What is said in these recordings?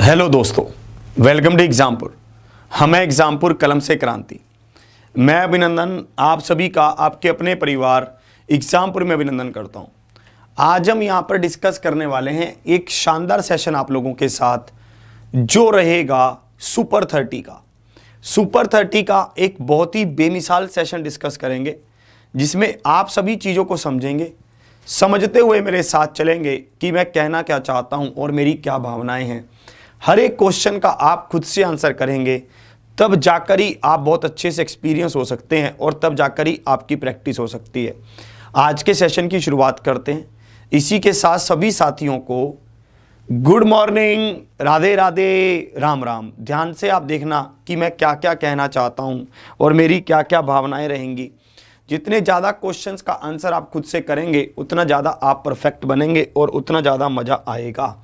Hello दोस्तों, welcome to Exampur. हम हैं एग्जामपुर कलम से क्रांति। मैं अभिनंदन आप सभी का आपके अपने परिवार एग्जामपुर में अभिनंदन करता हूं। आज हम यहां पर डिस्कस करने वाले हैं एक शानदार सेशन आप लोगों के साथ जो रहेगा सुपर 30 का। सुपर 30 का एक बहुत ही बेमिसाल सेशन डिस्कस करेंगे जिसमें आप सभी चीज़ों को समझेंगे, समझते हुए मेरे साथ चलेंगे कि मैं कहना क्या चाहता हूं और मेरी क्या भावनाएं हैं। हर एक क्वेश्चन का आप खुद से आंसर करेंगे, तब जाकर ही आप बहुत अच्छे से एक्सपीरियंस हो सकते हैं और तब जाकर ही आपकी प्रैक्टिस हो सकती है। आज के सेशन की शुरुआत करते हैं। इसी के साथ सभी साथियों को गुड मॉर्निंग, राधे राधे, राम राम। ध्यान से आप देखना कि मैं क्या क्या कहना चाहता हूँ और मेरी क्या क्या भावनाएं रहेंगी। जितने ज़्यादा क्वेश्चंस का आंसर आप खुद से करेंगे उतना ज़्यादा आप परफेक्ट बनेंगे और उतना ज़्यादा मज़ा आएगा।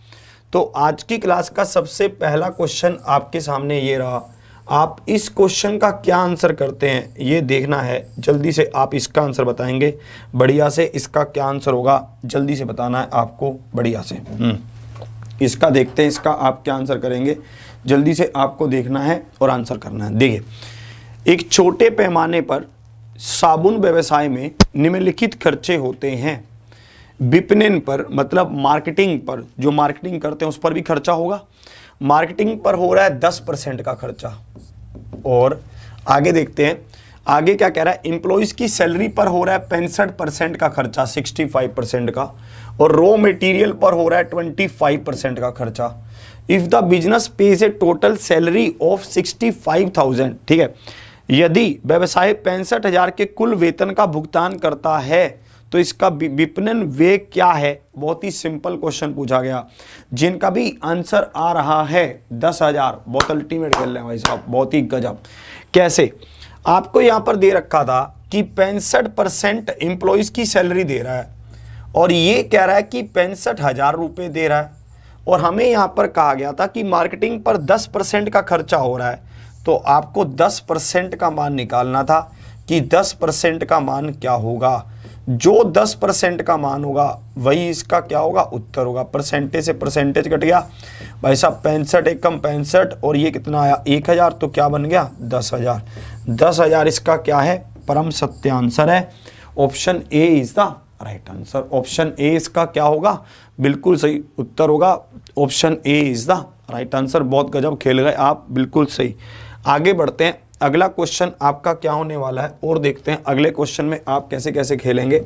तो आज की क्लास का सबसे पहला क्वेश्चन आपके सामने ये रहा। आप इस क्वेश्चन का क्या आंसर करते हैं ये देखना है। जल्दी से आप इसका आंसर बताएंगे बढ़िया से। इसका क्या आंसर होगा जल्दी से बताना है आपको बढ़िया से। इसका देखते हैं, इसका आप क्या आंसर करेंगे जल्दी से आपको देखना है और आंसर करना है। देखिए, एक छोटे पैमाने पर साबुन व्यवसाय में निम्नलिखित खर्चे होते हैं। विपणन पर मतलब मार्केटिंग पर, जो मार्केटिंग करते हैं उस पर भी खर्चा होगा। मार्केटिंग पर हो रहा है 10% का खर्चा। और आगे देखते हैं, आगे क्या कह रहा है, एम्प्लॉइज की सैलरी पर हो रहा है 65% का खर्चा, 65% का। और रॉ मटेरियल पर हो रहा है 25% का खर्चा। If the business page A total salary of 65,000, ठीक है, यदि व्यवसाय 65,000 के कुल वेतन का भुगतान करता है तो इसका विपणन व्यय क्या है। बहुत ही सिंपल क्वेश्चन पूछा गया, जिनका भी आंसर आ रहा है 10,000। बहुत अल्टीमेट कर ले भाई साहब, बहुत ही गजब। कैसे, आपको यहां पर दे रखा था कि 65% एम्प्लॉइज की सैलरी दे रहा है और ये कह रहा है कि 65,000 रुपये दे रहा है। और हमें यहां पर कहा गया था कि मार्केटिंग पर 10% का खर्चा हो रहा है, तो आपको 10% का मान निकालना था कि 10% का मान क्या होगा। जो 10% का मान होगा वही इसका क्या होगा, उत्तर होगा। परसेंटेज से परसेंटेज कट गया भाई साहब, 65 एक कम 65 और ये कितना आया 1,000, तो क्या बन गया 10,000। 10,000 इसका क्या है, परम सत्य आंसर है। Option A is the right answer. Option A इसका क्या होगा, बिल्कुल सही उत्तर होगा। Option A is the right answer. बहुत गजब खेल गए आप, बिल्कुल सही। आगे बढ़ते हैं, अगला क्वेश्चन आपका क्या होने वाला है और देखते हैं अगले क्वेश्चन में आप कैसे कैसे खेलेंगे।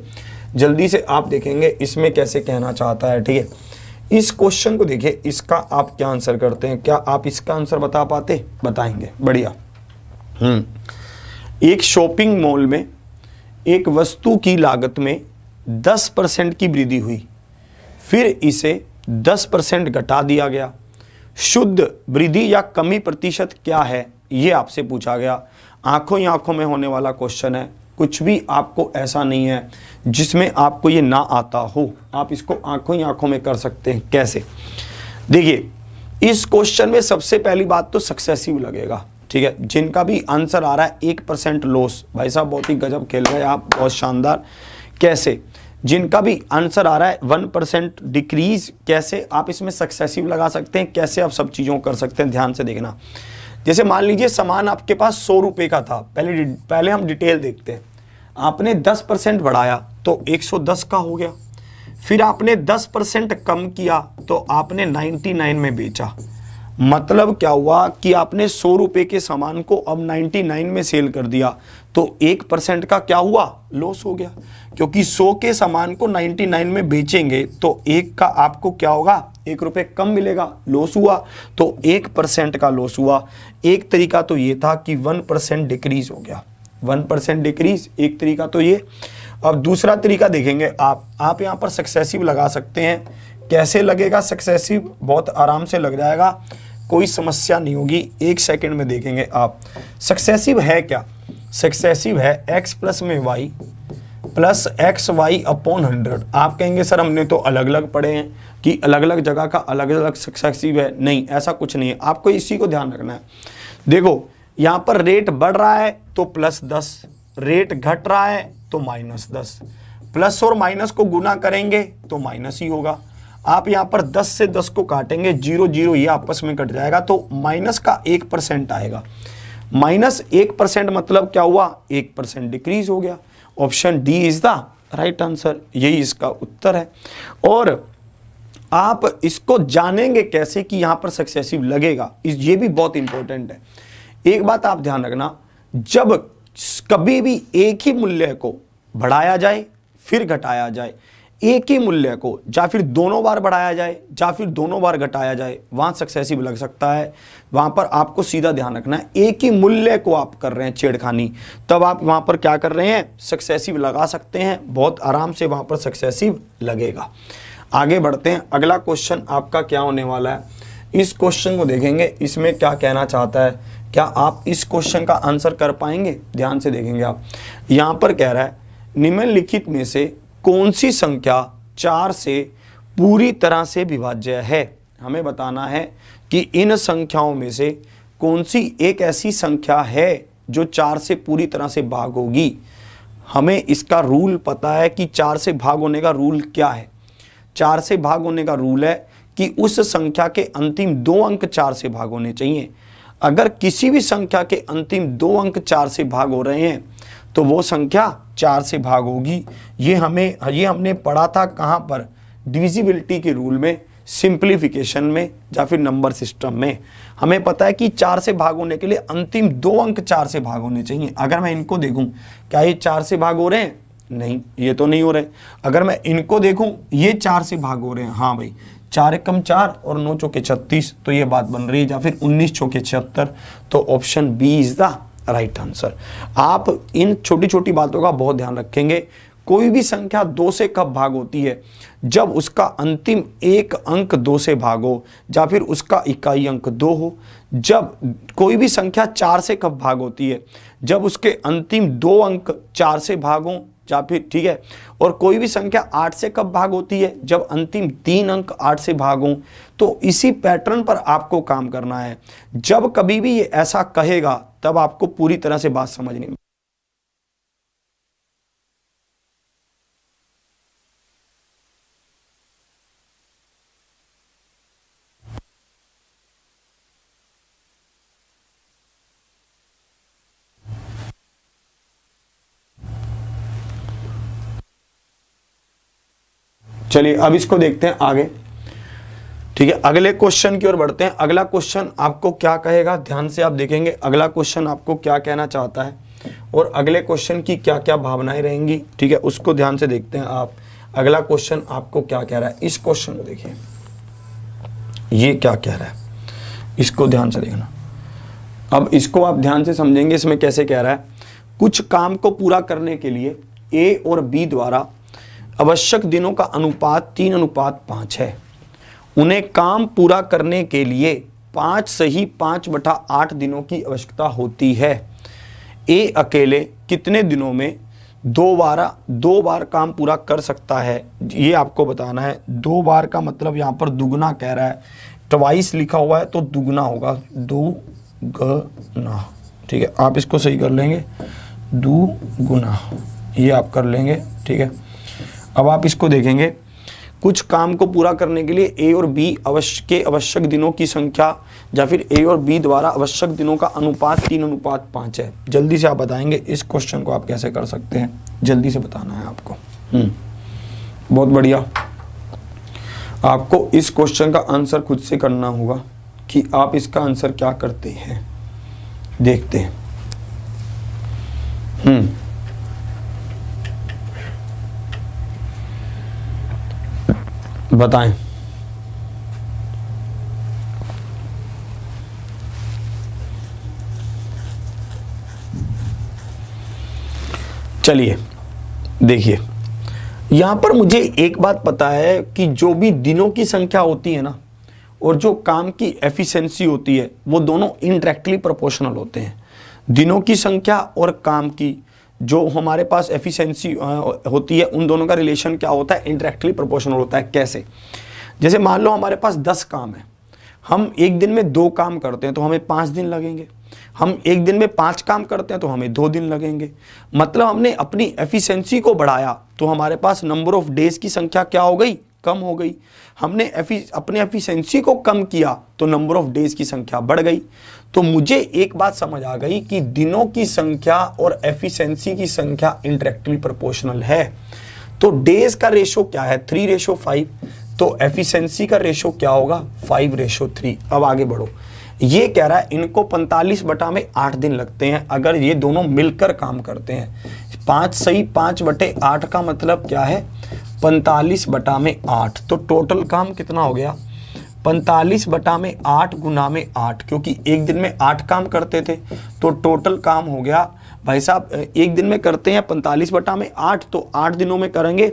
जल्दी से आप देखेंगे इसमें कैसे कहना चाहता है, ठीक है। इस क्वेश्चन को देखिए, इसका आप क्या आंसर करते हैं। क्या आप इसका आंसर बता पाते, बताएंगे बढ़िया। एक शॉपिंग मॉल में एक वस्तु की लागत में 10% की वृद्धि हुई, फिर इसे 10% घटा दिया गया। शुद्ध वृद्धि या कमी प्रतिशत क्या है, ये आपसे पूछा गया। आंखों ही आंखों में होने वाला क्वेश्चन है। कुछ भी आपको ऐसा नहीं है जिसमें आपको ये ना आता हो। आप इसको आंखों ही आंखों में कर सकते हैं। कैसे, देखिए, इस क्वेश्चन में सबसे पहली बात तो सक्सेसिव लगेगा, ठीक है। जिनका भी आंसर आ रहा है 1% लॉस, भाई साहब बहुत ही गजब खेल रहे हैं आप, बहुत शानदार। कैसे, जिनका भी आंसर आ रहा है 1% डिक्रीज, कैसे आप इसमें सक्सेसिव लगा सकते हैं, कैसे आप सब चीज़ों को कर सकते हैं, ध्यान से देखना। जैसे मान लीजिए सामान आपके पास 100 रुपये का था, पहले हम डिटेल देखते हैं। आपने 10% बढ़ाया तो 110 का हो गया। फिर आपने 10% कम किया तो आपने 99 में बेचा। मतलब क्या हुआ कि आपने 100 रुपये के सामान को अब 99 में सेल कर दिया, तो 1% का क्या हुआ, लॉस हो गया। क्योंकि 100 के सामान को 99 में बेचेंगे तो 1 का आपको क्या होगा, 1 रुपये कम मिलेगा, लॉस हुआ। तो 1% का लॉस हुआ। एक तरीका तो ये था कि 1% डिक्रीज हो गया, 1% डिक्रीज, एक तरीका तो ये। अब दूसरा तरीका देखेंगे आप यहाँ पर सक्सेसिव लगा सकते हैं। कैसे लगेगा सक्सेसिव, बहुत आराम से लग जाएगा, कोई समस्या नहीं होगी। 1 सेकंड में देखेंगे आप। सक्सेसिव है क्या, सक्सेसिव है x प्लस में y प्लस XY अपॉन 100। आप कहेंगे सर हमने तो अलग अलग पढ़े हैं कि अलग अलग जगह का अलग अलग सक्सेसिव है। नहीं, ऐसा कुछ नहीं है, आपको इसी को ध्यान रखना है। देखो, यहाँ पर रेट बढ़ रहा है तो +10, रेट घट रहा है तो -10। प्लस और माइनस को गुना करेंगे तो माइनस ही होगा। आप यहाँ पर 10 से 10 को काटेंगे, 0 0 ये आपस में कट जाएगा, तो माइनस का 1% आएगा। -1% मतलब क्या हुआ, 1% डिक्रीज हो गया। Option D is the right answer, यही इसका उत्तर है। और आप इसको जानेंगे कैसे कि यहां पर सक्सेसिव लगेगा, ये भी बहुत इंपॉर्टेंट है। एक बात आप ध्यान रखना, जब कभी भी एक ही मूल्य को बढ़ाया जाए फिर घटाया जाए, एक ही मूल्य को या फिर दोनों बार बढ़ाया जाए या फिर दोनों बार घटाया जाए, वहां सक्सेसिव लग सकता है। वहां पर आपको सीधा ध्यान रखना है, एक ही मूल्य को आप कर रहे हैं छेड़खानी, तब आप वहां पर क्या कर रहे हैं, सक्सेसिव लगा सकते हैं, बहुत आराम से वहां पर सक्सेसिव लगेगा। आगे बढ़ते हैं, अगला क्वेश्चन आपका क्या होने वाला है, इस क्वेश्चन को देखेंगे, इसमें क्या कहना चाहता है, क्या आप इस क्वेश्चन का आंसर कर पाएंगे, ध्यान से देखेंगे आप। यहां पर कह रहा है निम्नलिखित में से कौन सी संख्या 4 से पूरी तरह से विभाज्य है। हमें बताना है कि इन संख्याओं में से कौन सी एक ऐसी संख्या है जो 4 से पूरी तरह से भाग होगी। हमें इसका रूल पता है कि 4 से भाग होने का रूल क्या है। 4 से भाग होने का रूल है कि उस संख्या के अंतिम 2 अंक 4 से भाग होने चाहिए। अगर किसी भी संख्या के अंतिम 2 अंक 4 से भाग हो रहे हैं तो वो संख्या 4 से भाग होगी। ये हमने पढ़ा था कहाँ पर, डिविजिबिलिटी के रूल में, सिंप्लीफिकेशन में या फिर नंबर सिस्टम में। हमें पता है कि 4 से भाग होने के लिए अंतिम 2 अंक 4 से भाग होने चाहिए। अगर मैं इनको देखूं, क्या ये 4 से भाग हो रहे हैं, नहीं, ये तो नहीं हो रहे। अगर मैं इनको देखूं, ये 4 से भाग हो रहे हैं, हाँ भाई, 4 एकम 4 और 9 चौके 36, तो ये बात बन रही है, या फिर 19 चौके 76, तो option B is the right answer. आप इन छोटी छोटी बातों का बहुत ध्यान रखेंगे। कोई भी संख्या 2 से कब भाग होती है, जब उसका अंतिम एक अंक 2 से भाग हो या फिर उसका इकाई अंक 2 हो। जब कोई भी संख्या 4 से कब भाग होती है, जब उसके अंतिम 2 अंक 4 से भाग हो या फिर, ठीक है। और कोई भी संख्या 8 से कब भाग होती है, जब अंतिम 3 अंक 8 से भाग हों। तो इसी पैटर्न पर आपको काम करना है। जब कभी भी ये ऐसा कहेगा तब आपको पूरी तरह से बात समझनी है। चलिए अब इसको देखते हैं आगे, ठीक है। अगले क्वेश्चन की ओर बढ़ते हैं। अगला क्वेश्चन आपको क्या कहेगा, ध्यान से आप देखेंगे अगला क्वेश्चन आपको क्या कहना चाहता है और अगले क्वेश्चन की क्या क्या भावनाएं रहेंगी, ठीक है, उसको ध्यान से देखते हैं आप। अगला क्वेश्चन आपको क्या कह रहा है, इस क्वेश्चन को देखिए, ये क्या कह रहा है, इसको ध्यान से देखना। अब इसको आप ध्यान से समझेंगे, इसमें कैसे कह रहा है, कुछ काम को पूरा करने के लिए ए और बी द्वारा आवश्यक दिनों का अनुपात 3:5 है। उन्हें काम पूरा करने के लिए 5 सही 5/8 दिनों की आवश्यकता होती है। ए अकेले कितने दिनों में 2 बार काम पूरा कर सकता है, ये आपको बताना है। 2 बार का मतलब यहाँ पर दुगना कह रहा है, ट्वाइस लिखा हुआ है तो दुगना होगा, दुगना, ठीक है। आप इसको सही कर लेंगे, दुगुना, ये आप कर लेंगे, ठीक है। अब आप इसको देखेंगे, कुछ काम को पूरा करने के लिए ए और बी आवश्यक दिनों की संख्या या फिर ए और बी द्वारा आवश्यक दिनों का अनुपात 3:5 है। जल्दी से आप बताएंगे इस क्वेश्चन को आप कैसे कर सकते हैं, जल्दी से बताना है आपको। बहुत बढ़िया। आपको इस क्वेश्चन का आंसर खुद से करना होगा कि आप इसका आंसर क्या करते हैं, देखते हैं। बताएं। चलिए देखिए, यहां पर मुझे एक बात पता है कि जो भी दिनों की संख्या होती है ना और जो काम की एफिशिएंसी होती है, वो दोनों इनडायरेक्टली प्रोपोर्शनल होते हैं। दिनों की संख्या और काम की जो हमारे पास एफिशिएंसी होती है, उन दोनों का रिलेशन क्या होता है, इनडायरेक्टली प्रोपोर्शनल होता है। कैसे, जैसे मान लो हमारे पास 10 काम है, हम एक दिन में 2 काम करते हैं तो हमें 5 दिन लगेंगे। हम एक दिन में 5 काम करते हैं तो हमें 2 दिन लगेंगे। मतलब हमने अपनी एफिशिएंसी को बढ़ाया तो हमारे पास नंबर ऑफ डेज की संख्या क्या हो गई, कम हो गई। हमने अपने एफिशिएंसी को कम किया तो नंबर ऑफ डेज की संख्या बढ़ गई। तो मुझे एक बात समझ आ गई कि दिनों की संख्या और एफिशिएंसी की संख्या इंडायरेक्टली प्रोपोर्शनल है। तो डेज का रेशो क्या है 3:5, तो एफिशिएंसी का रेशो क्या होगा 5:3। अब आगे बढ़ो, ये कह रहा है इनको 45/8 दिन लगते हैं अगर ये दोनों मिलकर काम करते हैं। 5 सही 5/8 का मतलब क्या है 45/8। तो टोटल काम कितना हो गया 45/8 गुना में 8, क्योंकि एक दिन में 8 काम करते थे तो टोटल काम हो गया भाई साहब, एक दिन में करते हैं 45/8 तो 8 दिनों में करेंगे।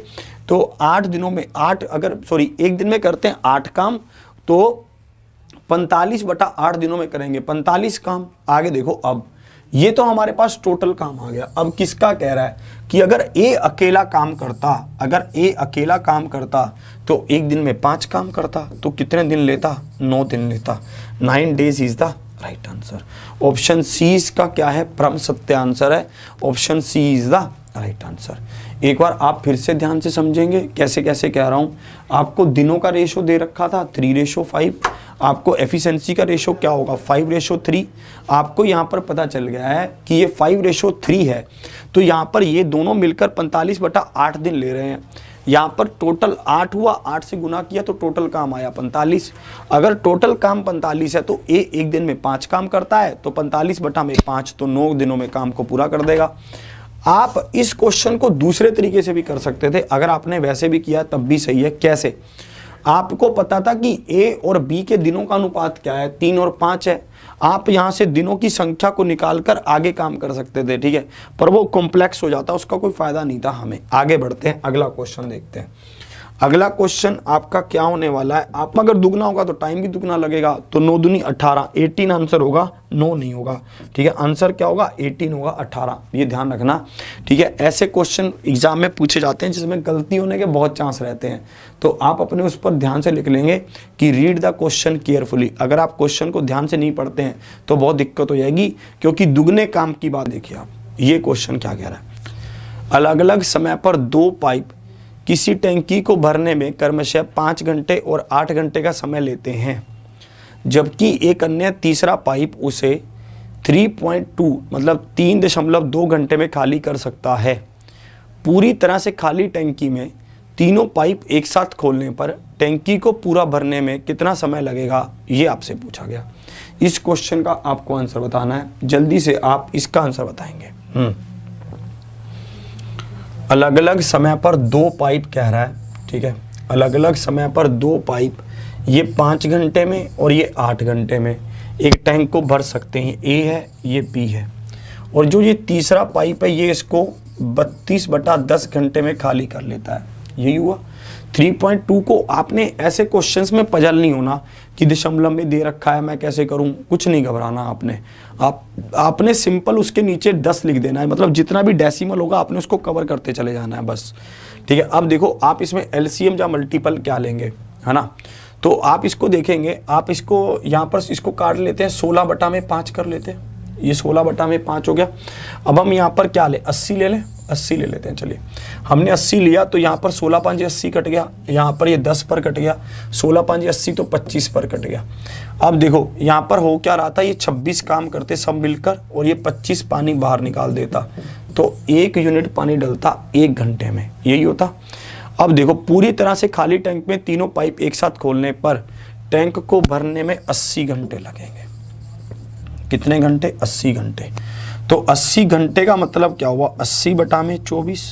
तो 8 दिनों में 8 एक दिन में करते हैं 8 काम तो 45/8 दिनों में करेंगे 45 काम। आगे देखो, अब ये तो हमारे पास टोटल काम आ गया। अब किसका कह रहा है कि अगर ए अकेला काम करता तो एक दिन में 5 काम करता तो कितने दिन लेता 9 दिन लेता। 9 days is the right answer. Option C इसका क्या है परम सत्य आंसर है। Option C is the right answer. एक बार आप फिर से ध्यान से समझेंगे कैसे कैसे कह रहा हूं। आपको दिनों का रेशो दे रखा था 3:5, आपको एफिशिएंसी का रेशो क्या होगा 5:3। आपको यहाँ पर पता चल गया है कि ये 5:3 है, तो यहाँ पर ये दोनों मिलकर 45/8 दिन ले रहे हैं। यहाँ पर टोटल 8 हुआ, 8 से गुना किया तो टोटल काम आया 45। अगर टोटल काम 45 है तो ए एक दिन में 5 काम करता है तो 45/5 तो 9 दिनों में काम को पूरा कर देगा। आप इस क्वेश्चन को दूसरे तरीके से भी कर सकते थे, अगर आपने वैसे भी किया तब भी सही है। कैसे? आपको पता था कि ए और बी के दिनों का अनुपात क्या है 3 और 5 है। आप यहां से दिनों की संख्या को निकालकर आगे काम कर सकते थे, ठीक है, पर वो कॉम्प्लेक्स हो जाता, उसका कोई फायदा नहीं था हमें। आगे बढ़ते हैं, अगला क्वेश्चन देखते हैं। अगला क्वेश्चन आपका क्या होने वाला है, आप अगर दुगना होगा तो टाइम भी दुगना लगेगा, तो 9 दूनी 18, 18 आंसर होगा, 9 नहीं होगा, ठीक है। आंसर क्या होगा 18 होगा, 18, ये ध्यान रखना, ठीक है। ऐसे क्वेश्चन एग्जाम में पूछे जाते हैं जिसमें गलती होने के बहुत चांस रहते हैं, तो आप अपने उस पर ध्यान से लिख लेंगे कि रीड द क्वेश्चन केयरफुली। अगर आप क्वेश्चन को ध्यान से नहीं पढ़ते हैं तो बहुत दिक्कत हो जाएगी, क्योंकि दुगने काम की बात देखिए आप। ये क्वेश्चन क्या कह रहा है, अलग अलग समय पर 2 पाइप किसी टैंकी को भरने में क्रमशः 5 घंटे और 8 घंटे का समय लेते हैं, जबकि एक अन्य तीसरा पाइप उसे 3.2 मतलब 3.2 घंटे में खाली कर सकता है। पूरी तरह से खाली टैंकी में तीनों पाइप एक साथ खोलने पर टैंकी को पूरा भरने में कितना समय लगेगा, ये आपसे पूछा गया। इस क्वेश्चन का आपको आंसर बताना है, जल्दी से आप इसका आंसर बताएंगे। अलग अलग समय पर 2 पाइप कह रहा है, ठीक है, अलग अलग समय पर 2 पाइप, ये 5 घंटे में और ये 8 घंटे में एक टैंक को भर सकते हैं। ए है, ये बी है, और जो ये तीसरा पाइप है ये इसको 32/10 घंटे में खाली कर लेता है। यही हुआ। 3.2 को आपने ऐसे क्वेश्चंस में पजल नहीं होना कि दशमलव में दे रखा है मैं कैसे करूं, कुछ नहीं घबराना आपने सिंपल उसके नीचे 10 लिख देना है, मतलब जितना भी डेसिमल होगा आपने उसको कवर करते चले जाना है बस, ठीक है। अब देखो आप इसमें एलसीएम या मल्टीपल क्या लेंगे, है ना, तो आप इसको देखेंगे, आप इसको यहाँ पर इसको काट लेते हैं, 16/5 कर लेते हैं, ये 16/5 हो गया। अब हम यहाँ पर क्या ले 80 ले लें, 80 ले लेते हैं। चलिए, हमने 80 लिया तो यहाँ पर 16×5 80 कट गया, यहाँ पर ये 10 पर कट गया, 16×5 80 तो 25 पर कट गया। अब देखो यहाँ पर हो क्या रहा था, ये 26 काम करते सब मिलकर और ये 25 पानी बाहर निकाल देता, तो 1 यूनिट पानी डलता 1 घंटे में, यही होता। अब देखो पूरी तरह से खाली टैंक में तीनों पाइप एक साथ खोलने पर टैंक को भरने में 80 घंटे लगेंगे। कितने घंटे 80 घंटे। तो 80 घंटे का मतलब क्या हुआ 80/24,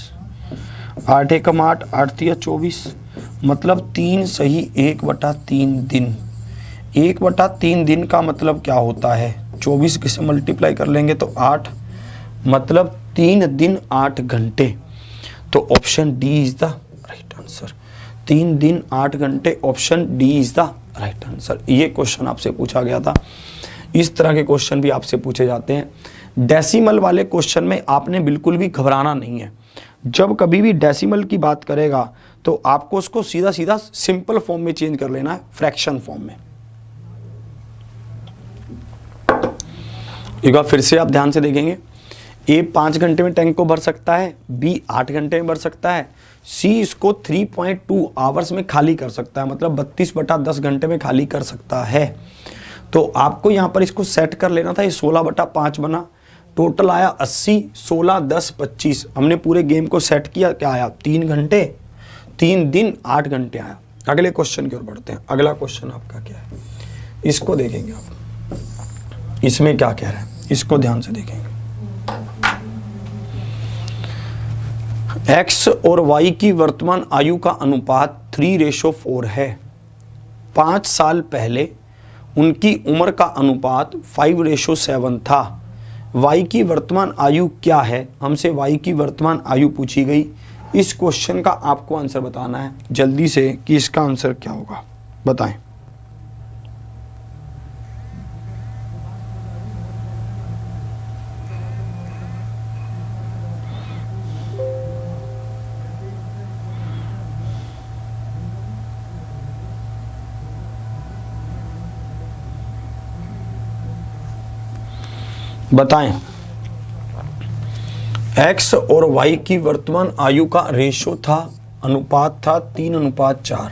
8 एकम 8, 8 तिया 24, मतलब 3 सही 1/3 दिन। 1/3 दिन का मतलब क्या होता है, 24 किसे मल्टीप्लाई कर लेंगे तो 8, मतलब 3 दिन 8 घंटे। तो option D is the right answer. 3 दिन 8 घंटे, option D is the right answer. ये क्वेश्चन आपसे पूछा गया था। इस तरह के क्वेश्चन भी आपसे पूछे जाते हैं। डेसिमल वाले क्वेश्चन में आपने बिल्कुल भी घबराना नहीं है। जब कभी भी डेसिमल की बात करेगा तो आपको उसको सीधा सीधा सिंपल फॉर्म में चेंज कर लेना है, फ्रैक्शन फॉर्म में। एक बार फिर से आप ध्यान से देखेंगे, ए 5 घंटे में टैंक को भर सकता है, बी 8 घंटे में भर सकता है, सी इसको 3.2 आवर्स में खाली कर सकता है, मतलब 32/10 घंटे में खाली कर सकता है। तो आपको यहाँ पर इसको सेट कर लेना था। ये 16/5 बना, टोटल आया 80, 16, 10, 25। हमने पूरे गेम को सेट किया, क्या आया 3 घंटे 3 दिन 8 घंटे आया। अगले क्वेश्चन की ओर बढ़ते हैं। अगला क्वेश्चन आपका क्या है, इसको देखेंगे आप, इसमें क्या कह रहा है इसको ध्यान से देखेंगे। x और y की वर्तमान आयु का अनुपात 3:4 है। 5 साल पहले उनकी उम्र का अनुपात 5:7 था। y की वर्तमान आयु क्या है, हमसे y की वर्तमान आयु पूछी गई। इस क्वेश्चन का आपको आंसर बताना है जल्दी से कि इसका आंसर क्या होगा, बताएं। बताएं। x और y की वर्तमान आयु का रेशो था, अनुपात था 3:4।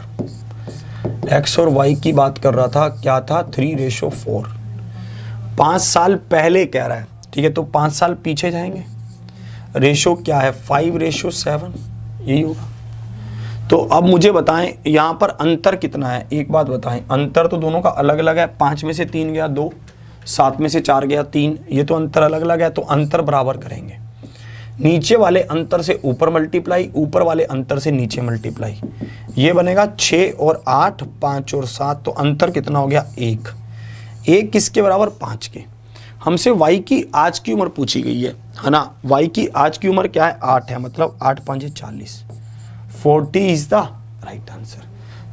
x और y की बात कर रहा था, क्या था 3:4। 5 साल पहले कह रहा है, ठीक है, तो 5 साल पीछे जाएंगे। रेशो क्या है 5:7, यही होगा। तो अब मुझे बताएं यहां पर अंतर कितना है, एक बात बताएं। अंतर तो दोनों का अलग अलग है, 5 में से 3 गया 2, 7 में से 4 गया 3, ये तो अंतर अलग अलग है, तो अंतर बराबर करेंगे। नीचे वाले अंतर से ऊपर मल्टीप्लाई, ऊपर वाले अंतर से नीचे मल्टीप्लाई, ये बनेगा 6 और 8, 5 और 7, तो अंतर कितना हो गया 1। 1 किसके बराबर 5 के। हमसे y की आज की उम्र पूछी गई है ना। y की आज की उम्र क्या है 8 है, मतलब 8 5 40, 40 इज द राइट आंसर।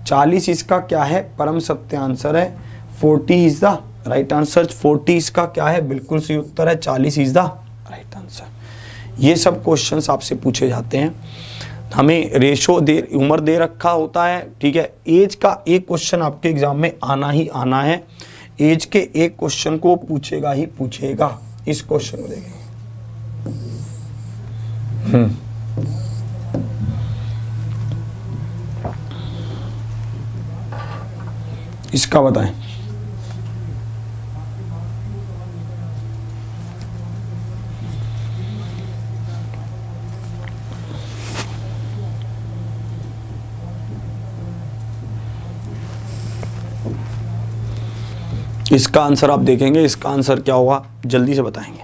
40 इसका क्या है परम सत्य आंसर है, 40 इज द राइट आंसर। 40 इसका क्या है बिल्कुल सही उत्तर है, 40 इज द राइट आंसर। ये सब क्वेश्चंस आपसे पूछे जाते हैं। हमें रेशो उम्र दे रखा होता है, ठीक है। एज का एक क्वेश्चन आपके एग्जाम में आना ही आना है। एज के एक क्वेश्चन को पूछेगा ही पूछेगा। इस क्वेश्चन को देखेंगे। इसका बताएं। इसका आंसर आप देखेंगे, इसका आंसर क्या होगा जल्दी से बताएंगे।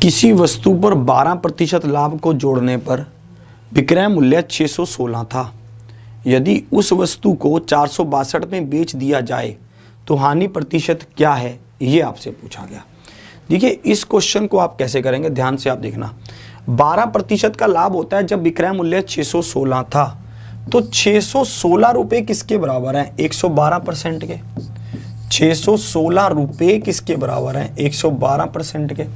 किसी वस्तु पर 12% लाभ को जोड़ने पर विक्रय मूल्य 616 था। यदि उस वस्तु को 462 में बेच दिया जाए तो हानि प्रतिशत क्या है, ये आपसे पूछा गया। देखिए इस क्वेश्चन को आप कैसे करेंगे, ध्यान से आप देखना। 12% का लाभ होता है जब विक्रय मूल्य 616 था, तो 616 रुपए किसके बराबर है 112% के। 616 रुपए किसके बराबर है 112% के।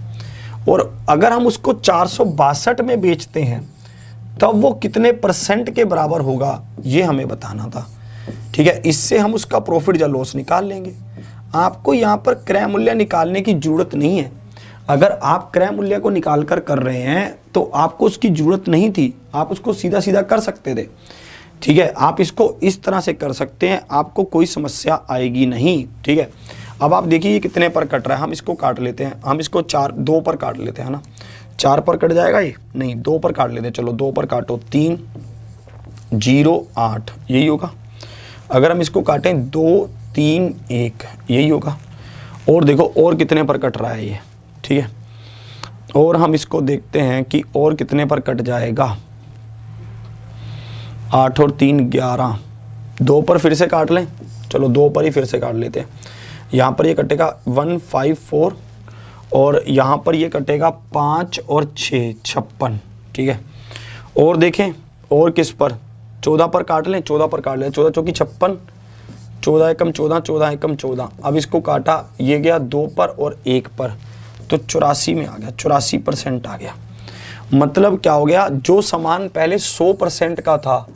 और अगर हम उसको 462 में बेचते हैं तब वो कितने परसेंट के बराबर होगा, ये हमें बताना था, ठीक है। इससे हम उसका प्रॉफिट या लॉस निकाल लेंगे। आपको यहाँ पर क्रय मूल्य निकालने की जरूरत नहीं है। अगर आप क्रय मूल्य को निकाल कर रहे हैं तो आपको उसकी जरूरत नहीं थी, आप उसको सीधा सीधा कर सकते थे, ठीक है। आप इसको इस तरह से कर सकते हैं, आपको कोई समस्या आएगी नहीं, ठीक है। अब आप देखिए ये कितने पर कट रहा है, हम इसको काट लेते हैं। हम इसको 2 पर काट लेते हैं ना। 4 पर कट जाएगा ये, नहीं 2 पर काट लेते हैं। चलो 2 पर काटो, 3 0 8 यही होगा। अगर हम इसको काटें 2 3 1 यही होगा। और देखो और कितने पर कट रहा है ये, ठीक है। और हम इसको देखते हैं कि और कितने पर कट जाएगा। 8 और 3 11, 2 पर फिर से काट लें। चलो 2 पर ही फिर से काट लेते हैं। यहाँ पर ये कटेगा 1 5 4 और यहाँ पर ये कटेगा 5 और 6 56, ठीक है। और देखें और किस पर 14 पर काट लें, 14 पर काट लें। 14 चौकी 56, 14 एकम 14, 14 एकम 14। अब इसको काटा, ये गया 2 पर और 1 पर, तो 84 में आ गया, 84% आ गया। मतलब क्या हो गया, जो सामान पहले 100% का था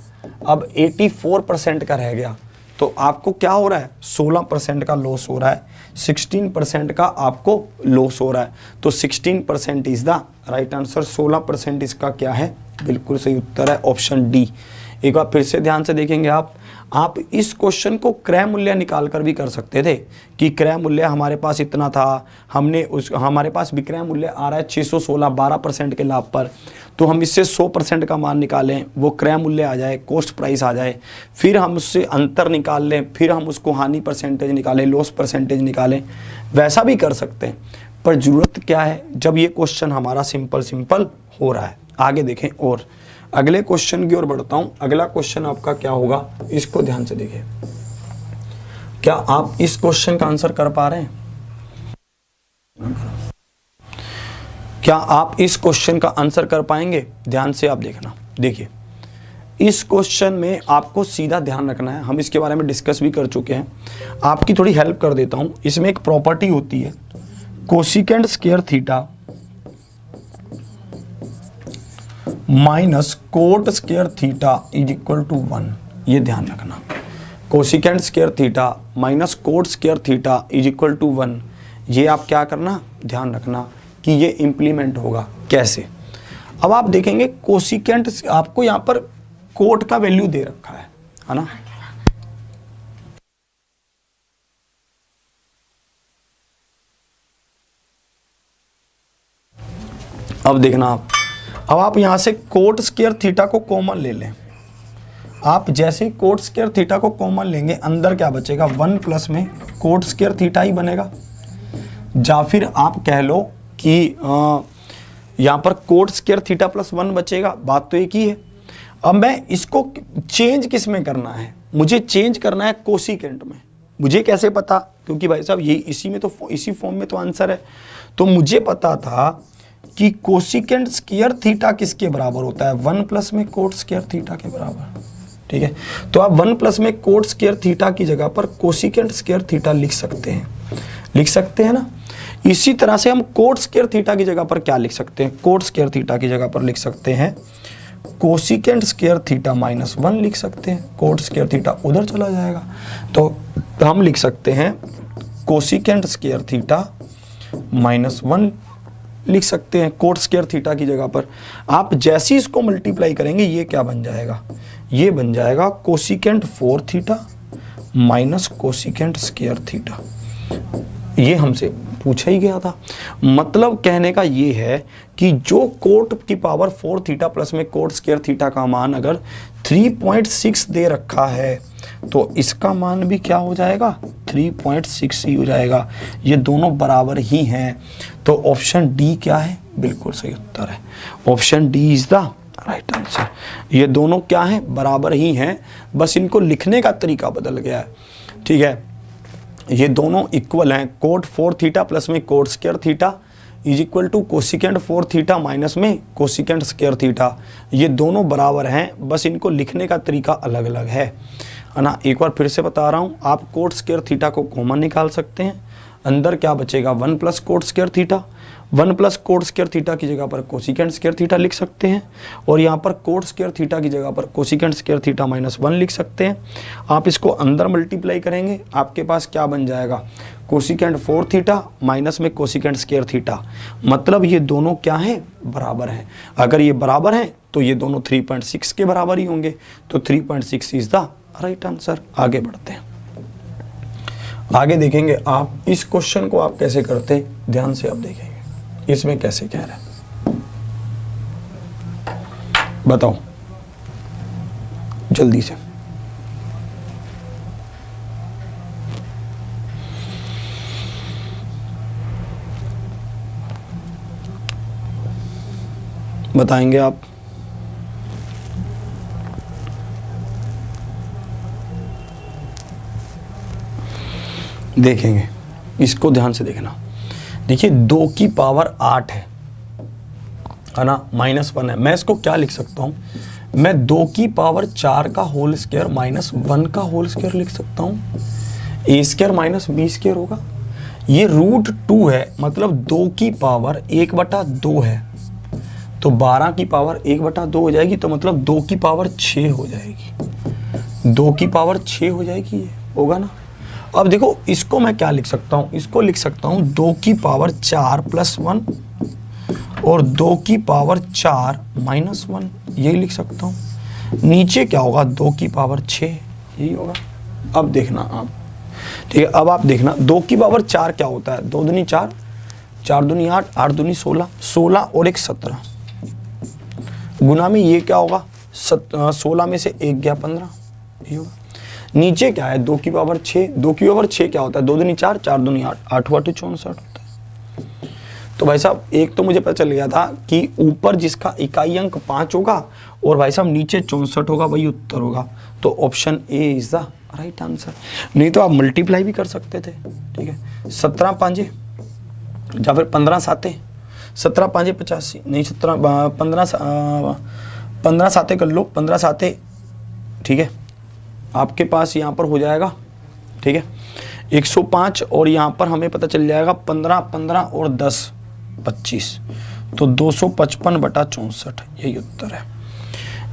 अब 84% का रह गया, तो आपको क्या हो रहा है, 16% का लॉस हो रहा है, 16% का आपको लॉस हो रहा है। तो 16% इज द राइट आंसर। 16% इसका क्या है, बिल्कुल सही उत्तर है ऑप्शन डी। एक बार फिर से ध्यान से देखेंगे आप इस क्वेश्चन को क्रय मूल्य निकाल कर भी कर सकते थे कि क्रय मूल्य हमारे पास इतना था, हमारे पास विक्रय मूल्य आ रहा है 616 12% के लाभ पर, तो हम इससे 100% का मान निकालें, वो क्रय मूल्य आ जाए, कॉस्ट प्राइस आ जाए, फिर हम उससे अंतर निकाल लें, फिर हम उसको हानि परसेंटेज निकालें, लॉस परसेंटेज निकालें, वैसा भी कर सकते हैं। पर ज़रूरत क्या है, जब ये क्वेश्चन हमारा सिंपल हो रहा है। आगे देखें और अगले क्वेश्चन की ओर बढ़ता हूं। अगला क्वेश्चन आपका क्या होगा, इसको ध्यान से देखिए। क्या आप इस क्वेश्चन का आंसर कर पा रहे हैं? क्या आप इस क्वेश्चन का आंसर कर पाएंगे? ध्यान से आप देखना। देखिए, इस क्वेश्चन में आपको सीधा ध्यान रखना है, हम इसके बारे में डिस्कस भी कर चुके हैं, आपकी थोड़ी हेल्प कर देता हूं। इसमें एक प्रॉपर्टी होती है cosecant square theta minus cot square theta is equal to 1। ये ध्यान रखना, cosecant square theta minus cot square theta is equal to 1। ये आप क्या करना, ध्यान रखना कि ये इंप्लीमेंट होगा कैसे। अब आप देखेंगे कोसिकेंट, आपको यहां पर कोट का वैल्यू दे रखा है ना, अब देखना अब आप यहां से कोट स्क्वायर थीटा को कॉमन ले लें। आप जैसे ही कोट स्क्वायर थीटा को कॉमन लेंगे, अंदर क्या बचेगा, 1 प्लस में कोट स्क्वायर थीटा ही बनेगा। या फिर आप कह लो कि यहां पर कोट स्क्वायर थीटा प्लस 1 बचेगा, बात तो एक ही है। अब मैं इसको चेंज किस में करना है, मुझे चेंज करना है कोसिकेंट में। मुझे कैसे पता, क्योंकि भाई साहब ये इसी फॉर्म में तो आंसर है। तो मुझे पता था कि कोसिकेंट स्क्वायर थीटा किसके बराबर होता है, 1 प्लस में कोट स्क्वायर थीटा के बराबर। ठीक है, तो आप 1 प्लस में कोट स्क्वायर थीटा की जगह पर कोसिकेंट स्क्वायर थीटा लिख सकते हैं ना। इसी तरह से हम कोट स्क्वायर थीटा की जगह पर क्या लिख सकते हैं, कोट स्क्वायर थीटा की जगह पर लिख सकते हैं कोसिकेंट स्क्वायर थीटा माइनस 1 लिख सकते हैं। कोट स्क्वायर थीटा उधर चला जाएगा, तो हम लिख सकते हैं कोसिकेंट स्क्वायर थीटा माइनस 1 लिख सकते हैं कोट स्क्वायर थीटा की जगह पर। आप जैसे ही इसको मल्टीप्लाई करेंगे, ये क्या बन जाएगा, ये बन जाएगा cosecant 4 theta minus cosecant square theta. ये हमसे पूछा ही गया था। मतलब कहने का ये है कि जो कोट की पावर 4 थीटा प्लस में कोट स्क्वायर थीटा का मान अगर 3.6 दे रखा है, तो इसका मान भी क्या हो जाएगा, 3.6 ही हो जाएगा। ये दोनों बराबर ही हैं, तो ऑप्शन डी क्या है, बिल्कुल सही उत्तर है। Option D is the right answer. ये दोनों क्या हैं, बराबर ही हैं, बस इनको लिखने का तरीका बदल गया है। ठीक है, ये दोनों इक्वल हैं, कोट 4 थीटा प्लस में cot square theta is equal to cosecant 4 theta minus में कोसिकेंट स्क्वायर थीटा। ये दोनों बराबर हैं, बस इनको लिखने का तरीका अलग अलग है ना। एक बार फिर से बता रहा हूँ, आप कोट स्क्वायर थीटा को कॉमन निकाल सकते हैं, अंदर क्या बचेगा, 1 plus coat square theta. 1 plus coat square theta की जगह पर कोसिकेंट स्क्वायर थीटा लिख सकते हैं, और यहाँ पर कोट स्क्वायर थीटा की जगह पर कोसिकेंट स्क्वायर थीटा माइनस 1 लिख सकते हैं। आप इसको अंदर मल्टीप्लाई करेंगे, आपके पास क्या बन जाएगा, कोसिकेंट 4 थीटा माइनस में कोसिकेंट स्क्वायर थीटा। मतलब ये दोनों क्या हैं, बराबर हैं। अगर ये बराबर हैं तो ये दोनों 3.6 के बराबर ही होंगे, तो 3.6 इज द राइट आंसर। आगे बढ़ते हैं, आगे देखेंगे आप इस क्वेश्चन को आप कैसे करते हैं। ध्यान से आप देखेंगे इसमें कैसे कह रहे हैं, बताओ जल्दी से। बताएंगे आप, देखेंगे इसको ध्यान से देखना। देखिए 2 की पावर 8 है ना, -1 है। मैं इसको क्या लिख सकता हूँ, मैं 2 की पावर 4 का होल स्क्वायर माइनस 1 का होल स्क्वायर लिख सकता हूँ। ए स्क्वायर माइनस बी स्क्वायर होगा। ये √2 है, मतलब 2 की पावर 1/2 है। तो 12 की पावर 1/2 हो जाएगी, तो मतलब 2 की पावर 6 हो जाएगी। 2 की पावर 6 हो जाएगी, ये होगा ना। अब देखो इसको मैं क्या लिख सकता हूँ, इसको लिख सकता हूँ 2 की पावर 4 + 1 और 2 की पावर 4 - 1, यही लिख सकता हूँ। नीचे क्या होगा, 2 की पावर 6, यही होगा। अब देखना आप, ठीक है, अब आप देखना 2 की पावर 4 क्या होता है, 2 दूनी 4, 4 दूनी 8, 8 दूनी 16, 16 और 1 17, गुना में ये क्या होगा, 16 में से 1 गया 15, ये होगा। नीचे क्या है, 2 की पावर 6, 2 की पावर 6 क्या होता है, 2 दूनी 4, 4 दूनी 8, 8 8 64 होता है। तो भाई साहब एक तो मुझे पता चल गया था कि ऊपर जिसका इकाई अंक 5 होगा और भाई साहब नीचे 64 होगा, वही उत्तर होगा। तो option A is the right answer. नहीं तो आप मल्टीप्लाई भी कर सकते थे, ठीक है। 17 5 या फिर 15 7, 17 5 85, नहीं 15 7 कर लो, 15 7, ठीक है, आपके पास यहाँ पर हो जाएगा, ठीक है, 105 और यहाँ पर हमें पता चल जाएगा 15 15 और 10 25, तो 255/64, यही उत्तर है।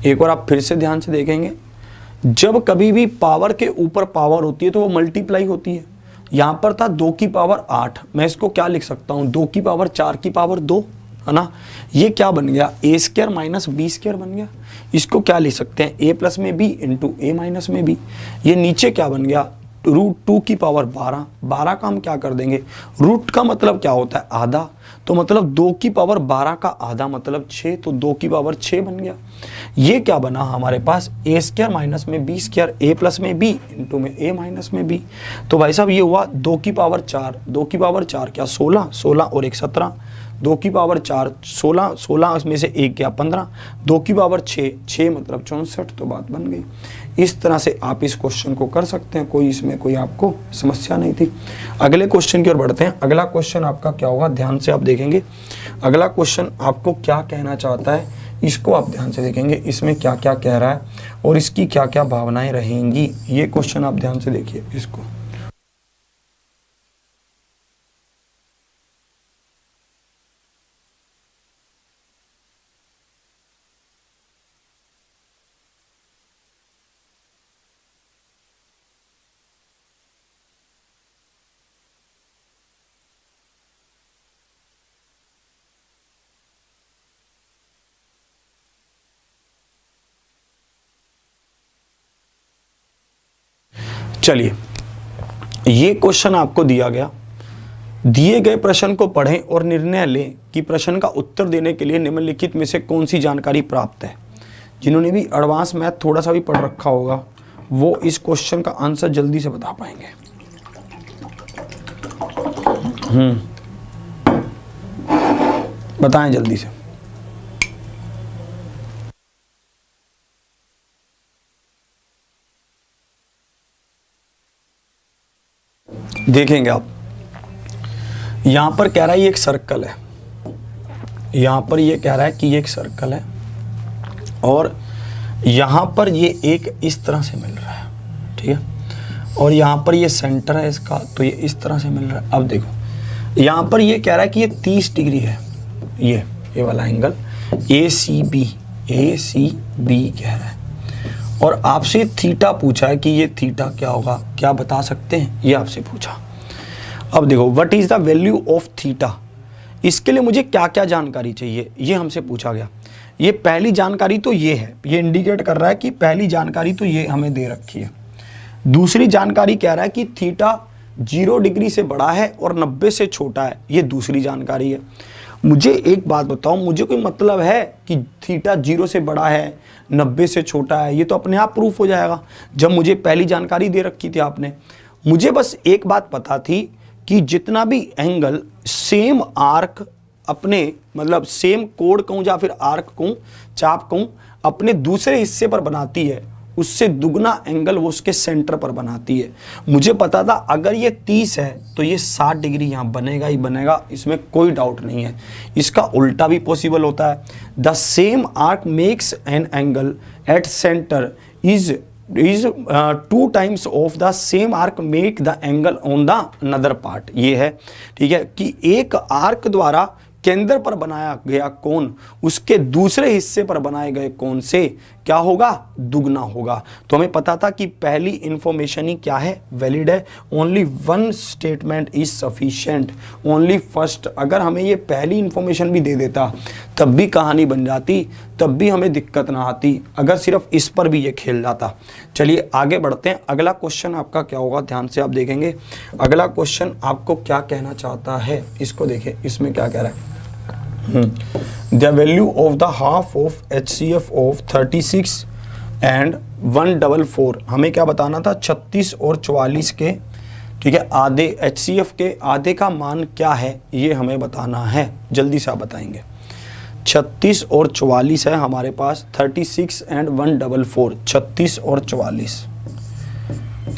एक बार आप फिर से ध्यान से देखेंगे, जब कभी भी पावर के ऊपर पावर होती है तो वो मल्टीप्लाई होती है। यहाँ पर था 2 की पावर 8, मैं इसको क्या लिख सकता हूँ, 2 की पावर 4 की पावर 2, है ना। ये क्या बन गया, a² - b² बन गया। इसको क्या लिख सकते हैं, a + में b × a - में b। ये नीचे क्या बन गया, √2 की पावर 12, 12 का हम क्या कर देंगे, रूट का मतलब क्या होता है, आधा, तो मतलब 2 की पावर 12 का आधा मतलब 6, तो 2 की पावर 6 बन गया। ये क्या बना हमारे पास, a² - में b², a + में b × में a - में b। तो भाई साहब ये हुआ 2 की पावर 4, 2 की पावर 4 क्या 16, 16 और 1 17, 2 की पावर 4 16, 16 में से 1 गया 15, 2 की पावर 6, 6 मतलब 64, तो बात बन गई। इस तरह से आप इस क्वेश्चन को कर सकते हैं, कोई इसमें कोई आपको समस्या नहीं थी। अगले क्वेश्चन की ओर बढ़ते हैं। अगला क्वेश्चन आपका क्या होगा, ध्यान से आप देखेंगे। अगला क्वेश्चन आपको क्या कहना चाहता है, इसको आप ध्यान से देखेंगे, इसमें क्या क्या कह रहा है और इसकी क्या क्या भावनाएं रहेंगी। ये क्वेश्चन आप ध्यान से देखिए इसको। चलिए, ये क्वेश्चन आपको दिया गया, दिए गए प्रश्न को पढ़ें और निर्णय लें कि प्रश्न का उत्तर देने के लिए निम्नलिखित में से कौन सी जानकारी प्राप्त है। जिन्होंने भी एडवांस मैथ थोड़ा सा भी पढ़ रखा होगा वो इस क्वेश्चन का आंसर जल्दी से बता पाएंगे। बताएं जल्दी से। देखेंगे आप, यहां पर कह रहा है ये एक सर्कल है, यहां पर ये कह रहा है कि ये एक सर्कल है और यहां पर ये एक इस तरह से मिल रहा है, ठीक है, और यहां पर ये सेंटर है इसका, तो ये इस तरह से मिल रहा है। अब देखो यहां पर ये कह रहा है कि ये 30 डिग्री है, ये वाला एंगल ACB कह रहा है और आपसे थीटा पूछा है कि ये थीटा क्या होगा, क्या बता सकते हैं, ये आपसे पूछा। अब देखो what is the value of theta, इसके लिए मुझे क्या क्या जानकारी चाहिए, ये हमसे पूछा गया। ये पहली जानकारी तो ये है, ये इंडिकेट कर रहा है कि पहली जानकारी तो ये हमें दे रखी है। दूसरी जानकारी कह रहा है कि थीटा 0 डिग्री से बड़ा है और 90 से छोटा है, ये दूसरी जानकारी है। मुझे एक बात बताओ, मुझे कोई मतलब है कि थीटा 0 से बड़ा है 90 से छोटा है, ये तो अपने आप प्रूफ हो जाएगा जब मुझे पहली जानकारी दे रखी थी आपने। मुझे बस एक बात पता थी कि जितना भी एंगल सेम आर्क अपने मतलब सेम कोण कहूँ या फिर आर्क कहूँ, चाप कहूँ, अपने दूसरे हिस्से पर बनाती है उससे दुगना एंगल वो उसके सेंटर पर बनाती है। मुझे पता था अगर ये 30 है तो ये 60 डिग्री यहाँ बनेगा ही बनेगा, इसमें कोई डाउट नहीं है। इसका उल्टा भी पॉसिबल होता है। The same arc makes an angle at centre is 2 times of the same arc make the angle on the another part. ये है, ठीक है, कि एक आर्क द्वारा केंद्र पर बनाया गया कोण उसके दूसरे हिस्से पर बनाए गए कोण से क्या होगा, दुगना होगा। तो हमें पता था कि पहली इंफॉर्मेशन ही क्या है, वैलिड है। Only one statement is sufficient, only first. अगर हमें ये पहली इंफॉर्मेशन भी दे देता तब भी कहानी बन जाती, तब भी हमें दिक्कत ना आती, अगर सिर्फ इस पर भी ये खेल जाता। चलिए आगे बढ़ते हैं। अगला क्वेश्चन आपका क्या होगा, ध्यान से आप देखेंगे। अगला क्वेश्चन आपको क्या कहना चाहता है, इसको देखिए, इसमें क्या कह रहा है। The value of the half of HCF of 36 and 144, हमें क्या बताना था, 36 और 44 के, ठीक है, आधे HCF के आधे का मान क्या है ये हमें बताना है। जल्दी से आप बताएंगे। 36 और 44 है हमारे पास, 36 एंड 144, 36 और 44,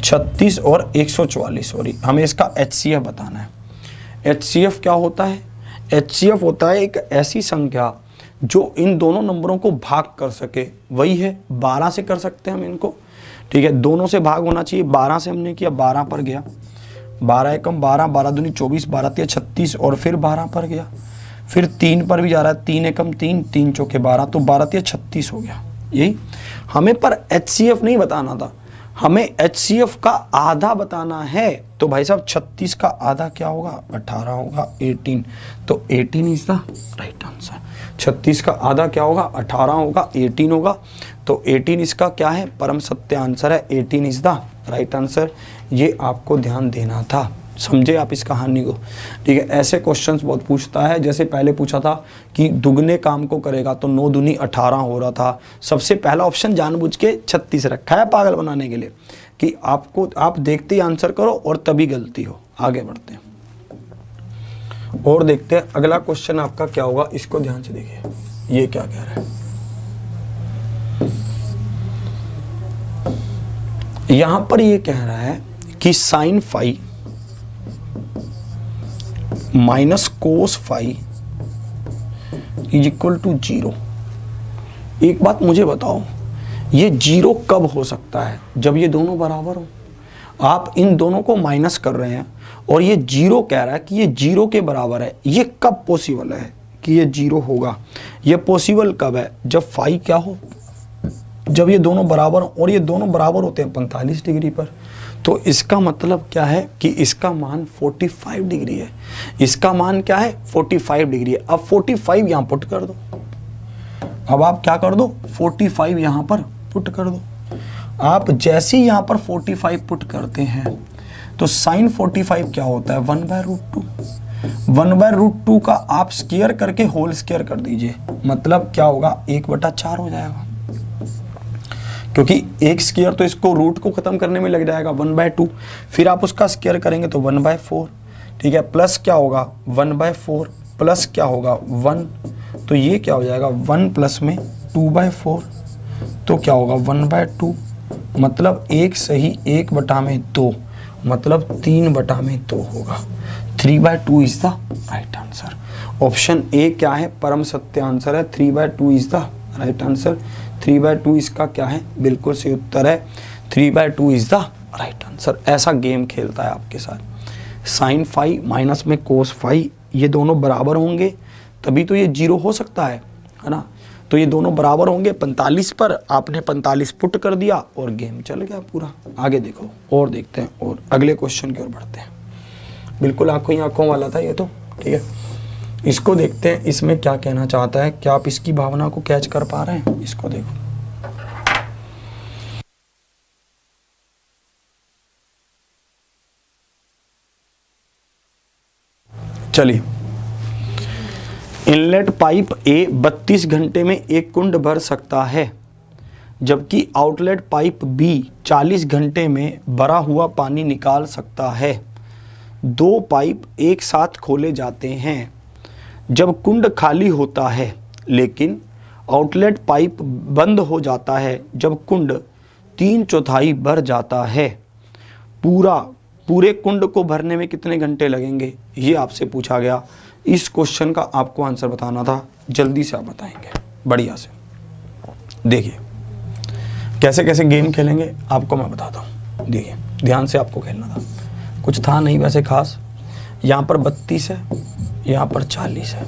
36 और 144, सॉरी, हमें इसका HCF बताना है। HCF क्या होता है, HCF होता है एक ऐसी संख्या जो इन दोनों नंबरों को भाग कर सके, वही है 12 से कर सकते हैं हम इनको, ठीक है, दोनों से भाग होना चाहिए। 12 से हमने किया, 12 पर गया, 12 एकम 12, 12 दूनी 24, 12 तिया 36, और फिर 12 पर गया, फिर 3 पर भी जा रहा है, 3 एकम 3, 3 चौके 12, तो 12 तिया 36 हो गया। यही हमें पर HCF नहीं बताना था, हमें HCF का आधा बताना है। तो भाई साहब 36 का आधा क्या होगा, 18 होगा, 18, तो 18 इज द राइट आंसर। 36 का आधा क्या होगा, 18 होगा, 18 होगा, तो 18 इसका क्या है, परम सत्य आंसर है, 18 इज द राइट आंसर। ये आपको ध्यान देना था, समझे आप इस कहानी को, ठीक है। ऐसे क्वेश्चंस बहुत पूछता है, जैसे पहले पूछा था कि दुगने काम को करेगा तो 9 दूनी 18 हो रहा था। सबसे पहला ऑप्शन जानबूझ के 36 रखा है पागल बनाने के लिए, कि आपको, आप देखते ही आंसर करो और तभी गलती हो। आगे बढ़ते हैं और देखते हैं अगला क्वेश्चन आपका क्या होगा, इसको ध्यान से देखिए। ये क्या कह रहा है, यहां पर ये कह रहा है कि sine phi minus cos phi is equal to 0। एक बात मुझे बताओ, ये 0 कब हो सकता है, जब ये दोनों बराबर हो। आप इन दोनों को माइनस कर रहे हैं और ये 0 कह रहा है कि ये 0 के बराबर है। ये कब पॉसिबल है कि ये 0 होगा, ये पॉसिबल कब है, जब फाई क्या हो, जब ये दोनों बराबर हो, और ये दोनों बराबर होते हैं 45 डिग्री पर। तो इसका मतलब क्या है कि इसका मान 45 डिग्री है। इसका मान क्या है, 45 डिग्री है। अब 45 यहां पुट कर दो, अब आप क्या कर दो, 45 यहां पर पुट कर दो। आप जैसे ही यहां पर 45 पुट करते हैं तो साइन 45 क्या होता है, 1/√2। 1/√2 का आप स्क्वायर करके होल स्क्वायर कर दीजिए, मतलब क्या होगा, 1/4 हो जाएगा, क्योंकि एक स्क्वायर तो इसको रूट को खत्म करने में लग जाएगा 1/2, फिर आप उसका स्क्वायर करेंगे तो 1/4, ठीक है, प्लस क्या होगा 1/4 प्लस क्या होगा 1, तो ये क्या हो जाएगा 1 प्लस में 2/4, तो क्या होगा 1/2, मतलब 1 सही 1/2, मतलब 3/2 होगा। 3/2 is the right answer. Option A क्या है, परम सत्य आंसर है, 3/2 इज द राइट आंसर। 3/2 इसका क्या है, बिल्कुल सही उत्तर है, 3/2 इज द राइट आंसर। ऐसा गेम खेलता है आपके साथ। साइन फाई माइनस में कोस फाई, ये दोनों बराबर होंगे तभी तो ये 0 हो सकता है ना। तो ये दोनों बराबर होंगे 45 पर, आपने 45 पुट कर दिया और गेम चल गया पूरा। आगे देखो और देखते हैं, और अगले क्वेश्चन की ओर बढ़ते हैं। बिल्कुल आंखों ही आंखों वाला था ये तो, ठीक है। इसको देखते हैं, इसमें क्या कहना चाहता है, क्या आप इसकी भावना को कैच कर पा रहे हैं, इसको देखो। चलिए, इनलेट पाइप ए 32 घंटे में एक कुंड भर सकता है, जबकि आउटलेट पाइप बी 40 घंटे में भरा हुआ पानी निकाल सकता है। दो पाइप एक साथ खोले जाते हैं जब कुंड खाली होता है, लेकिन आउटलेट पाइप बंद हो जाता है जब कुंड 3/4 भर जाता है। पूरे कुंड को भरने में कितने घंटे लगेंगे, ये आपसे पूछा गया। इस क्वेश्चन का आपको आंसर बताना था, जल्दी से आप बताएंगे बढ़िया से। देखिए कैसे कैसे गेम खेलेंगे आपको मैं बताता हूँ, देखिए ध्यान से आपको खेलना था। कुछ था नहीं वैसे खास, यहाँ पर 32 है, यहाँ पर 40 है,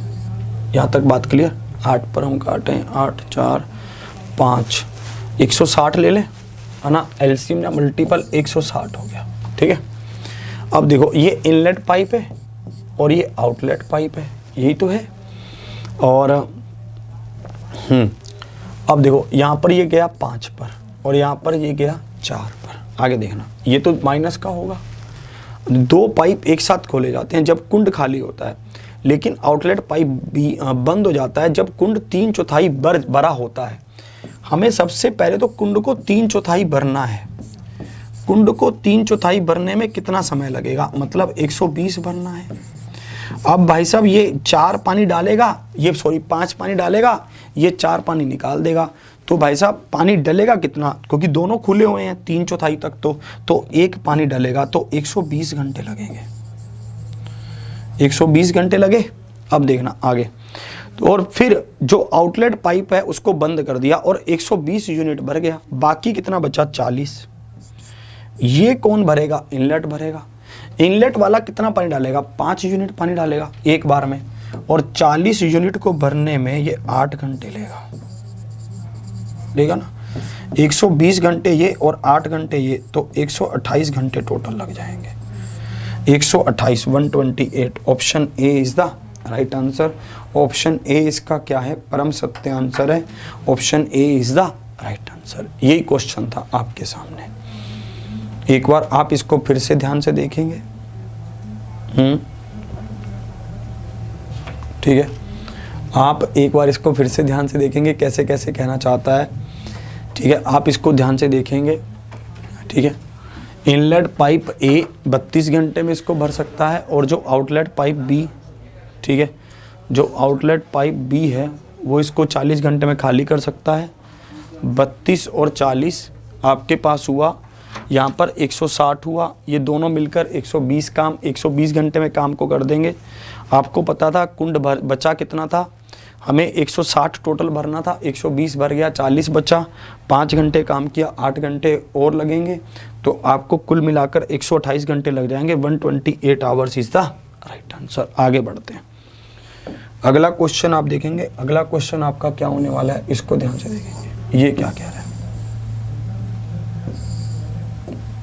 यहाँ तक बात क्लियर। 8 पर हम काटें, 8 4 5, 160 ले लें, है ना। एलसीएम या मल्टीपल 160 हो गया, ठीक है। अब देखो ये इनलेट पाइप है और ये आउटलेट पाइप है, यही तो है। और अब देखो यहाँ पर ये गया 5 पर और यहाँ पर ये गया 4 पर। आगे देखना, ये तो माइनस का होगा। 2 पाइप एक साथ खोले जाते हैं जब कुंड खाली होता है, लेकिन आउटलेट पाइप भी बंद हो जाता है जब कुंड 3/4 भरा होता है। हमें सबसे पहले तो कुंड को 3/4 भरना है। कुंड को 3/4 भरने में कितना समय लगेगा, मतलब 120 भरना है। अब भाई साहब ये 4 पानी डालेगा, ये 5 पानी डालेगा, ये 4 पानी निकाल देगा। तो भाई साहब पानी डलेगा कितना, क्योंकि दोनों खुले हुए हैं 3/4 तक, तो 1 पानी डलेगा तो 120 घंटे लगेंगे। 120 घंटे लगे। अब देखना आगे, तो और फिर जो आउटलेट पाइप है उसको बंद कर दिया और 120 यूनिट भर गया, बाकी कितना बचा 40। ये कौन भरेगा, इनलेट भरेगा। इनलेट वाला कितना पानी डालेगा, 5 यूनिट पानी डालेगा एक बार में, और 40 यूनिट को भरने में ये 8 घंटे लेगा ना। 120 घंटे ये और 8 घंटे ये, तो 128 घंटे टोटल लग जाएंगे। 128 128। Option A is the right answer. Option A इसका क्या है, परम सत्य आंसर है। Option A is the right answer. यही क्वेश्चन था आपके सामने। एक बार आप इसको फिर से ध्यान से देखेंगे, ठीक है। आप एक बार इसको फिर से ध्यान से देखेंगे कैसे कैसे कहना चाहता है, ठीक है। आप इसको ध्यान से देखेंगे, ठीक है। इनलेट पाइप ए 32 घंटे में इसको भर सकता है, और जो आउटलेट पाइप बी, ठीक है, जो आउटलेट पाइप बी है वो इसको 40 घंटे में खाली कर सकता है। 32 और 40 आपके पास हुआ, यहाँ पर 160 हुआ, ये दोनों मिलकर 120 घंटे में काम को कर देंगे। आपको पता था कुंड बचा कितना था, हमें 160 टोटल भरना था, 120 भर गया, 40 बचा, 5 घंटे काम किया, 8 घंटे और लगेंगे, तो आपको कुल मिलाकर 128 घंटे लग जाएंगे। 128 hours is the right answer. आगे बढ़ते हैं, अगला क्वेश्चन आप देखेंगे। अगला क्वेश्चन आपका क्या होने वाला है, इसको ध्यान से देखेंगे। ये क्या कह रहा है,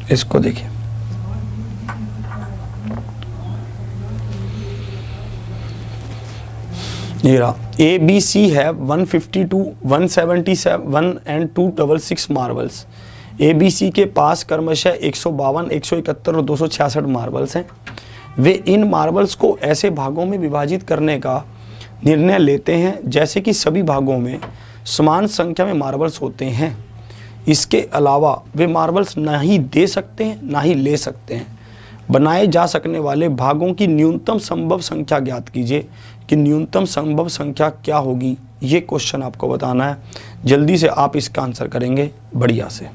इसको देखिए। ये रहा, ए बी सी है 152, 177 and 266 marbles. A B C के पास क्रमशः 152, 171 और 266 मार्बल्स हैं। वे इन मार्बल्स को ऐसे भागों में विभाजित करने का निर्णय लेते हैं जैसे कि सभी भागों में समान संख्या में मार्बल्स होते हैं। इसके अलावा वे मार्बल्स ना ही दे सकते हैं ना ही ले सकते हैं। बनाए जा सकने वाले भागों की न्यूनतम संभव संख्या ज्ञात कीजिए कि न्यूनतम संभव संख्या क्या होगी। ये क्वेश्चन आपको बताना है। जल्दी से आप इसका आंसर करेंगे बढ़िया से।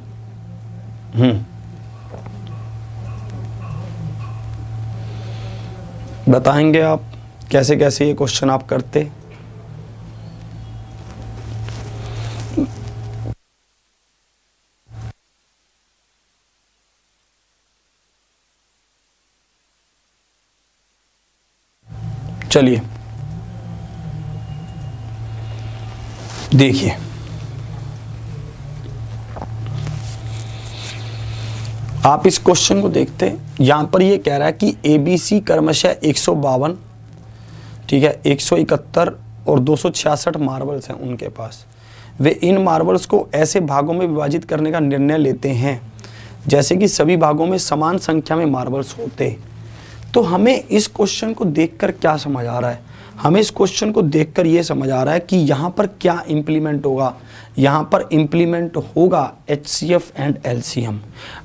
बताएंगे आप कैसे कैसे ये क्वेश्चन आप करते। चलिए देखिए, आप इस क्वेश्चन को देखते हैं। यहां पर ये कह रहा है कि एबीसी क्रमशः 152, ठीक है, 171 और 266 मार्बल्स हैं उनके पास। वे इन मार्बल्स को ऐसे भागों में विभाजित करने का निर्णय लेते हैं जैसे कि सभी भागों में समान संख्या में मार्बल्स होते। तो हमें इस क्वेश्चन को देखकर क्या समझ आ रहा है, हमें इस क्वेश्चन को देखकर ये समझ आ रहा है कि यहाँ पर क्या इम्प्लीमेंट होगा। यहाँ पर इम्प्लीमेंट होगा HCF एंड LCM।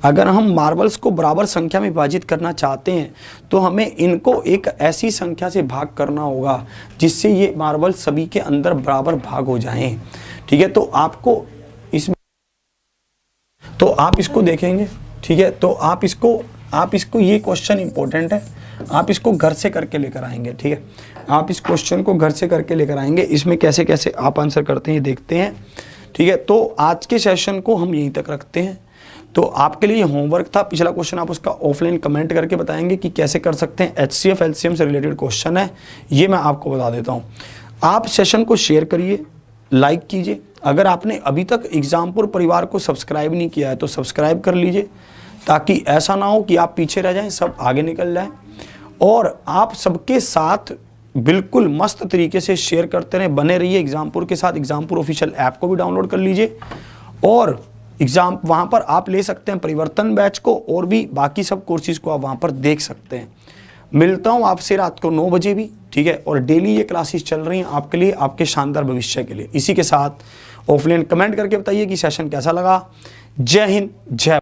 अगर हम मार्बल्स को बराबर संख्या में विभाजित करना चाहते हैं तो हमें इनको एक ऐसी संख्या से भाग करना होगा जिससे ये मार्बल सभी के अंदर बराबर भाग हो जाएं, ठीक है। तो आपको इसमें, तो आप इसको देखेंगे, ठीक है। तो आप इसको ये क्वेश्चन इंपॉर्टेंट है, आप इसको घर से करके लेकर आएंगे, ठीक है। आप इस क्वेश्चन को घर से करके लेकर आएंगे। इसमें कैसे कैसे आप आंसर करते हैं ये देखते हैं, ठीक है। तो आज के सेशन को हम यहीं तक रखते हैं। तो आपके लिए होमवर्क था, पिछला क्वेश्चन आप उसका ऑफलाइन कमेंट करके बताएंगे कि कैसे कर सकते हैं। HCF LCM से रिलेटेड क्वेश्चन है, ये मैं आपको बता देता हूँ। आप सेशन को शेयर करिए, लाइक कीजिए। अगर आपने अभी तक एग्जामपुर परिवार को सब्सक्राइब नहीं किया है तो सब्सक्राइब कर लीजिए, ताकि ऐसा ना हो कि आप पीछे रह जाएं, सब आगे निकल जाएं। और आप सबके साथ बिल्कुल मस्त तरीके से शेयर करते रहें, बने रहिए एग्जामपुर के साथ। एग्जामपुर ऑफिशियल ऐप को भी डाउनलोड कर लीजिए और एग्जाम वहाँ पर आप ले सकते हैं परिवर्तन बैच को, और भी बाकी सब कोर्सेज को आप वहाँ पर देख सकते हैं। मिलता हूँ आपसे रात को 9 बजे भी, ठीक है। और डेली ये क्लासेस चल रही हैं आपके लिए, आपके शानदार भविष्य के लिए। इसी के साथ ऑफलाइन कमेंट करके बताइए कि सेशन कैसा लगा। जय हिंद, जय